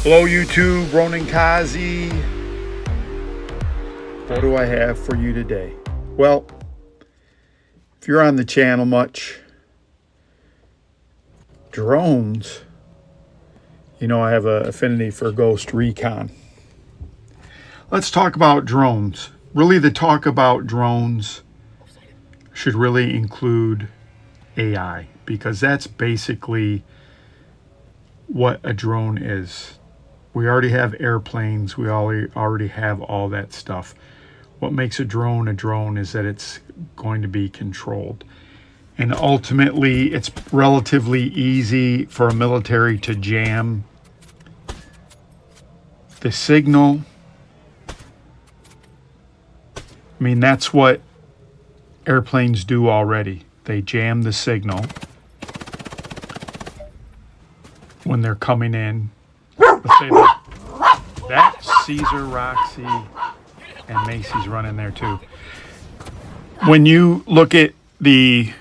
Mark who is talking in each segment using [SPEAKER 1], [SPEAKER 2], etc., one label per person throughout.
[SPEAKER 1] Hello YouTube, Ronan Kazi. What do I have for you today? Well, if you're on the channel much, drones, you know I have an affinity for Ghost Recon. Let's talk about drones. Really, the talk about drones should really include AI, because that's basically what a drone is. We already have airplanes. We already have all that stuff. What makes a drone is that it's going to be controlled. And ultimately, it's relatively easy for a military to jam the signal. I mean, that's what airplanes do already. They jam the signal when they're coming in. Let's say that's Caesar, Roxy, and Macy's running there too. When you look at the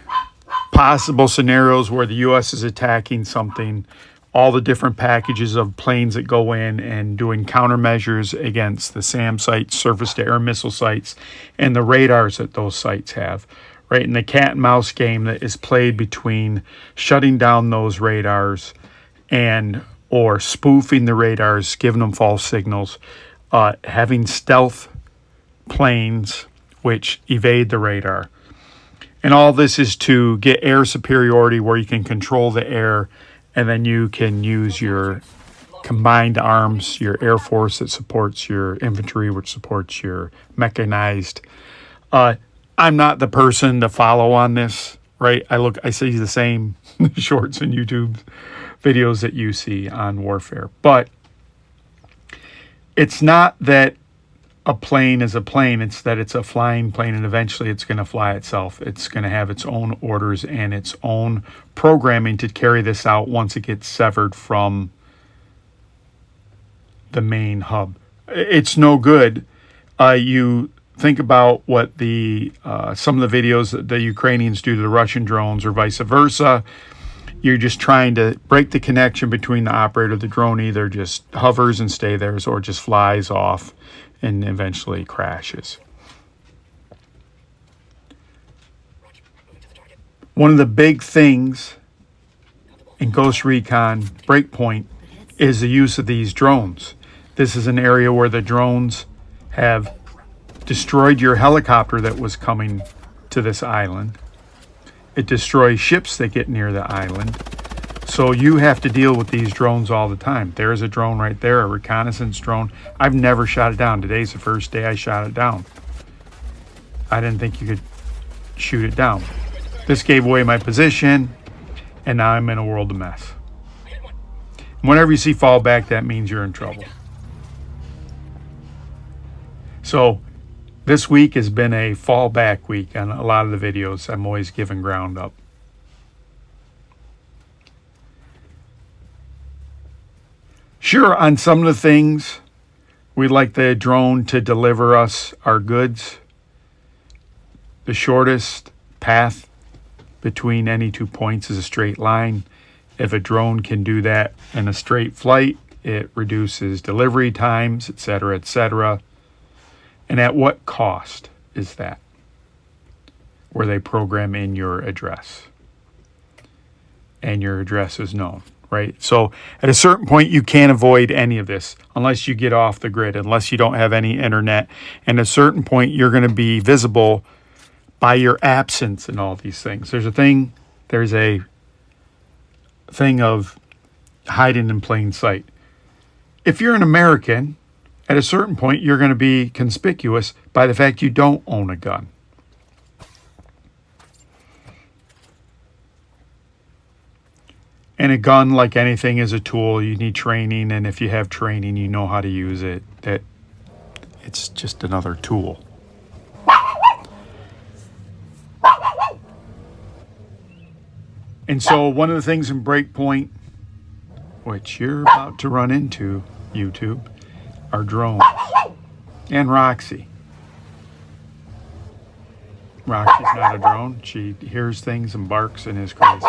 [SPEAKER 1] possible scenarios where the U.S. is attacking something, all the different packages of planes that go in and doing countermeasures against the SAM sites, surface-to-air missile sites, and the radars that those sites have, right? And the cat and mouse game that is played between shutting down those radars and or spoofing the radars, giving them false signals, having stealth planes which evade the radar. And all this is to get air superiority where you can control the air, and then you can use your combined arms, your Air Force that supports your infantry, which supports your mechanized. I'm not the person to follow on this, right? I see the same shorts and YouTube videos that you see on warfare. But it's not that a plane is a plane, it's that it's a flying plane, and eventually it's going to fly itself. It's going to have its own orders and its own programming to carry this out once it gets severed from the main hub. It's no good. You think about what the some of the videos that the Ukrainians do to the Russian drones or vice versa. You're just trying to break the connection between the operator. The drone either just hovers and stays there or just flies off and eventually crashes. One of the big things in Ghost Recon Breakpoint is the use of these drones. This is an area where the drones have destroyed your helicopter that was coming to this island. It destroys ships that get near the island. So you have to deal with these drones all the time. There's a drone right there, a reconnaissance drone. I've never shot it down. Today's the first day I shot it down. I didn't think you could shoot it down. This gave away my position, and now I'm in a world of mess. Whenever you see fallback, that means you're in trouble. So this week has been a fallback week on a lot of the videos. I'm always giving ground up. Sure, on some of the things, we'd like the drone to deliver us our goods. The shortest path between any 2 points is a straight line. If a drone can do that in a straight flight, it reduces delivery times, etc., etc. And at what cost is that? Where they program in your address. And your address is known, right? So at a certain point, you can't avoid any of this unless you get off the grid, unless you don't have any internet. And at a certain point, you're going to be visible by your absence in all these things. There's a thing of hiding in plain sight. If you're an American, at a certain point, you're going to be conspicuous by the fact you don't own a gun. And a gun, like anything, is a tool. You need training, and if you have training, you know how to use it. That it's just another tool. And so one of the things in Breakpoint, which you're about to run into, YouTube, are drones. And Roxy. Roxy's not a drone. She hears things and barks and is crazy.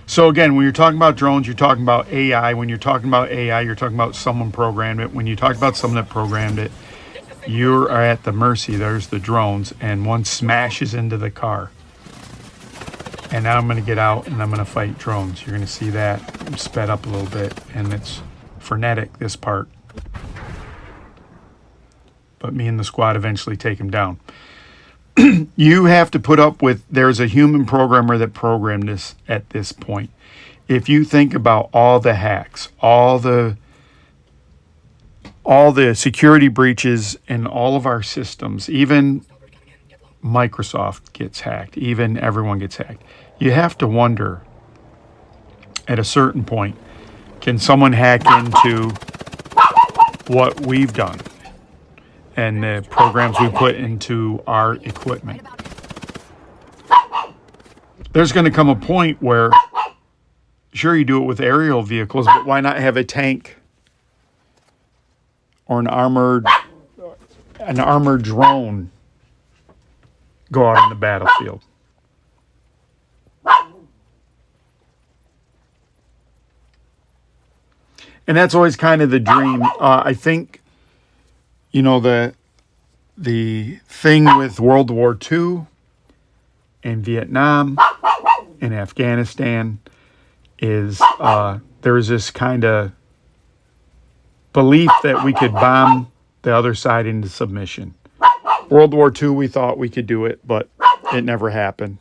[SPEAKER 1] So again, when you're talking about drones, you're talking about AI. When you're talking about AI, you're talking about someone programmed it. When you talk about someone that programmed it, you are at the mercy. There's the drones, and one smashes into the car. And now I'm going to get out and I'm going to fight drones. You're going to see that sped up a little bit, and it's frenetic, this part. But me and the squad eventually take him down. You have to put up with, there's a human programmer that programmed this at this point. If you think about all the hacks, all the security breaches in all of our systems, even Microsoft gets hacked, even everyone gets hacked. You have to wonder, at a certain point, can someone hack into what we've done and the programs we put into our equipment? There's going to come a point where, sure, you do it with aerial vehicles, but why not have a tank or an armored drone go out on the battlefield? And that's always kind of the dream. I think, you know, the thing with World War II and Vietnam and Afghanistan is there's this kind of belief that we could bomb the other side into submission. World War II, we thought we could do it, but it never happened.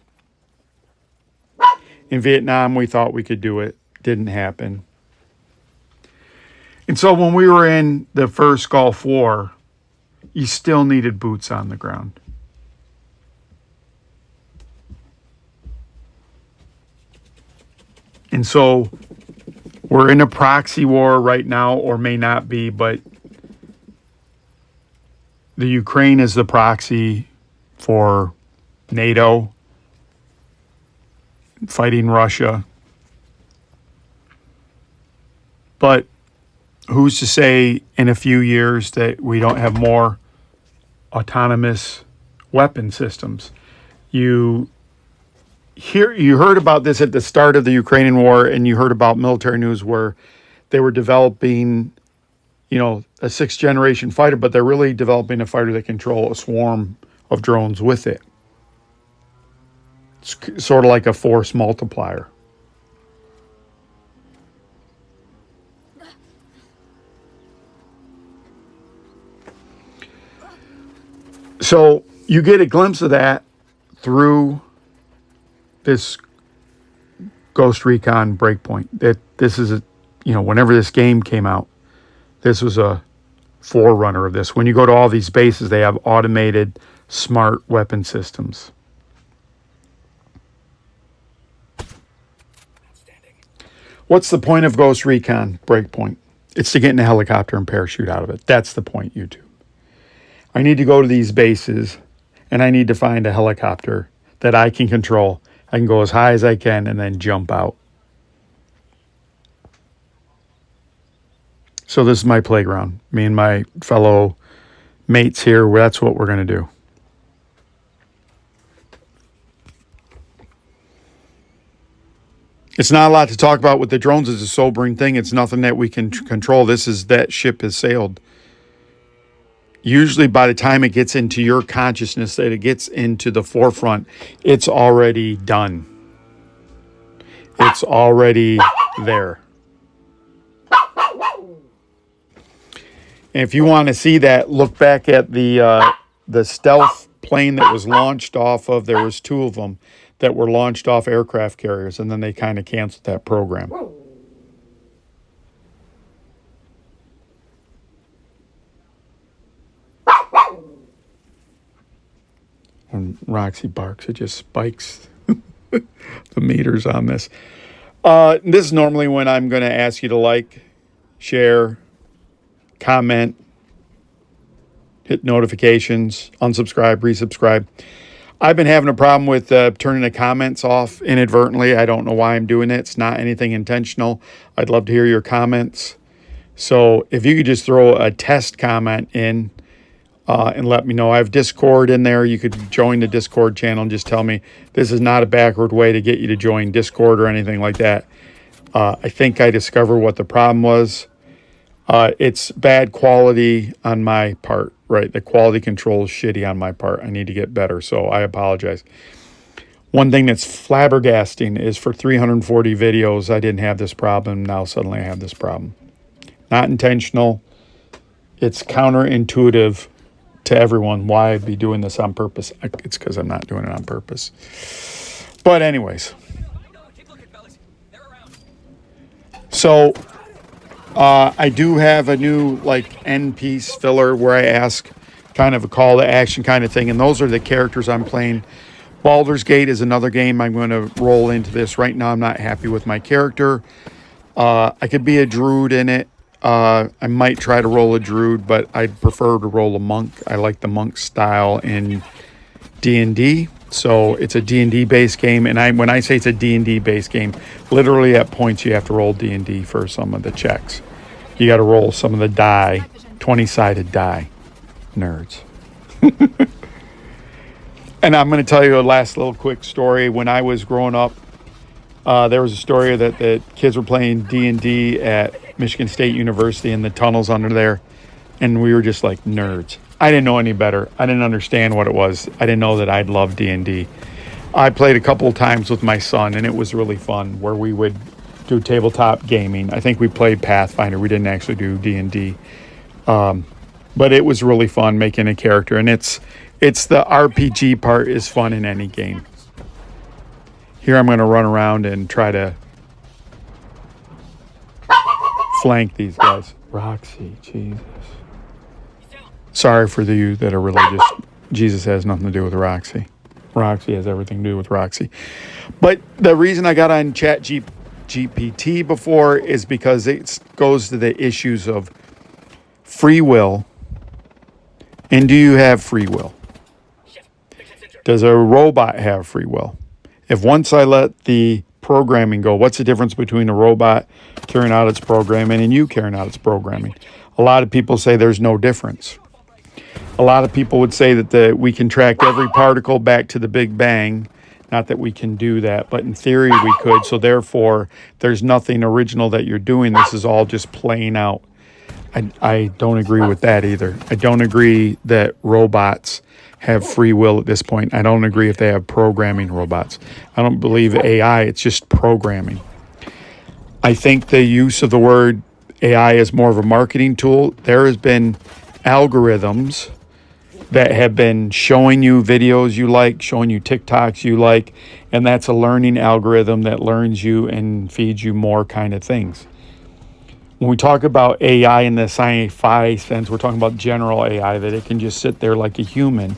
[SPEAKER 1] In Vietnam, we thought we could do it. Didn't happen. And so when we were in the first Gulf War, you still needed boots on the ground. And so we're in a proxy war right now, or may not be, but the Ukraine is the proxy for NATO fighting Russia. But who's to say in a few years that we don't have more autonomous weapon systems? You heard about this at the start of the Ukrainian war, and you heard about military news where they were developing, you know, a 6th generation fighter, but they're really developing a fighter that can control a swarm of drones with it. It's sort of like a force multiplier. So you get a glimpse of that through this Ghost Recon Breakpoint. That this is, whenever this game came out, this was a forerunner of this. When you go to all these bases, they have automated, smart weapon systems. What's the point of Ghost Recon Breakpoint? It's to get in a helicopter and parachute out of it. That's the point, YouTube. I need to go to these bases, and I need to find a helicopter that I can control. I can go as high as I can and then jump out. So this is my playground. Me and my fellow mates here, that's what we're going to do. It's not a lot to talk about with the drones. It's a sobering thing. It's nothing that we can control. That ship has sailed. Usually by the time it gets into your consciousness, that it gets into the forefront, it's already done. It's already there. And if you want to see that, look back at the stealth plane that was launched off of, there was 2 of them that were launched off aircraft carriers, and then they kind of canceled that program. When Roxy barks, it just spikes the meters on this. This is normally when I'm going to ask you to like, share, comment, hit notifications, unsubscribe, resubscribe. I've been having a problem with turning the comments off inadvertently. I don't know why I'm doing it. It's not anything intentional. I'd love to hear your comments. So if you could just throw a test comment in, and let me know. I have Discord in there. You could join the Discord channel and just tell me this is not a backward way to get you to join Discord or anything like that. I think I discovered what the problem was. It's bad quality on my part, right? The quality control is shitty on my part. I need to get better, so I apologize. One thing that's flabbergasting is for 340 videos, I didn't have this problem. Now suddenly I have this problem. Not intentional. It's counterintuitive to everyone why I'd be doing this on purpose. It's because I'm not doing it on purpose. But anyways. So I do have a new end piece filler where I ask kind of a call to action kind of thing. And those are the characters I'm playing. Baldur's Gate is another game I'm going to roll into this. Right now I'm not happy with my character. I could be a druid in it. I might try to roll a druid, but I'd prefer to roll a monk. I like the monk style in D&D. So it's a D&D based game. And when I say it's a D&D based game, literally at points you have to roll D&D for some of the checks. You got to roll some of the die, 20-sided die. Nerds. And I'm going to tell you a last little quick story. When I was growing up, there was a story that the kids were playing D&D at Michigan State University in the tunnels under there, and we were just like nerds. I didn't know any better. I didn't understand what it was. I didn't know that I'd love D&D. I played a couple of times with my son, and it was really fun, where we would do tabletop gaming. I think we played Pathfinder. We didn't actually do D&D. But it was really fun making a character, and it's the RPG part is fun in any game. Here I'm going to run around and try to flank these guys. Roxy, Jesus. Sorry for you that are religious. Jesus has nothing to do with Roxy. Roxy has everything to do with Roxy. But the reason I got on GPT before is because it goes to the issues of free will. And do you have free will? Does a robot have free will? If once I let the programming go, what's the difference between a robot carrying out its programming and you carrying out its programming? A lot of people say there's no difference. A lot of people would say that we can track every particle back to the Big Bang. Not that we can do that, but in theory we could. So therefore, there's nothing original that you're doing. This is all just playing out. I don't agree with that either. I don't agree that robots have free will at this point. I don't agree if they have programming robots. I don't believe AI, it's just programming. I think the use of the word AI is more of a marketing tool. There has been algorithms that have been showing you videos you like, showing you TikToks you like, and that's a learning algorithm that learns you and feeds you more kind of things. When we talk about AI in the sci-fi sense, we're talking about general AI, that it can just sit there like a human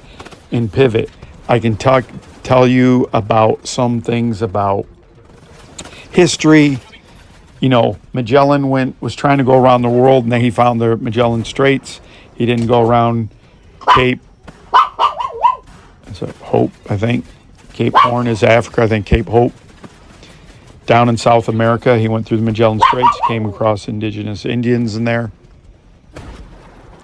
[SPEAKER 1] and pivot. I can tell you about some things about history. You know, Magellan was trying to go around the world, and then he found the Magellan Straits. He didn't go around Cape Hope, I think. Cape Horn is Africa, I think Cape Hope. Down in South America, he went through the Magellan Straits, came across indigenous Indians in there.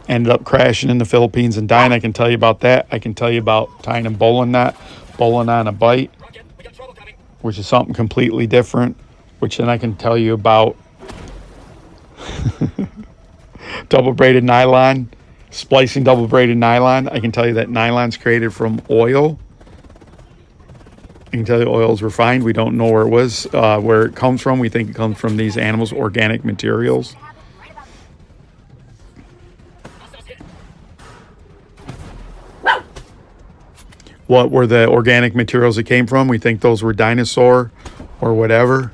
[SPEAKER 1] Ended up crashing in the Philippines and dying. I can tell you about that. I can tell you about tying a bowling on a bite, which is something completely different, which then I can tell you about double braided nylon, splicing double braided nylon. I can tell you that nylon's created from oil. I can tell you oil is refined. We don't know where it comes from. We think it comes from these animals' organic materials. What were the organic materials it came from? We think those were dinosaur or whatever.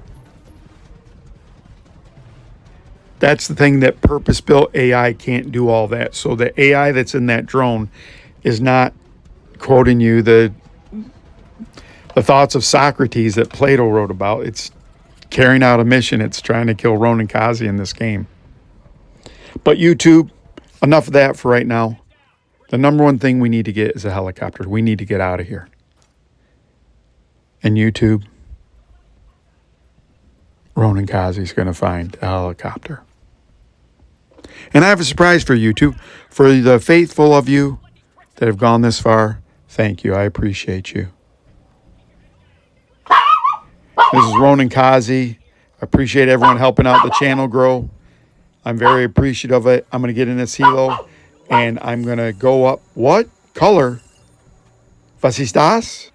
[SPEAKER 1] That's the thing, that purpose-built AI can't do all that. So the AI that's in that drone is not quoting you the thoughts of Socrates that Plato wrote about. It's carrying out a mission. It's trying to kill Ronan Kazi in this game. But YouTube, enough of that for right now. The number one thing we need to get is a helicopter. We need to get out of here. And YouTube, Ronan Kazi's going to find a helicopter. And I have a surprise for you, too. For the faithful of you that have gone this far, thank you. I appreciate you. This is Ronan Kazi. I appreciate everyone helping out the channel grow. I'm very appreciative of it. I'm going to get in this helo, and I'm going to go up. What? Color? Was ist das?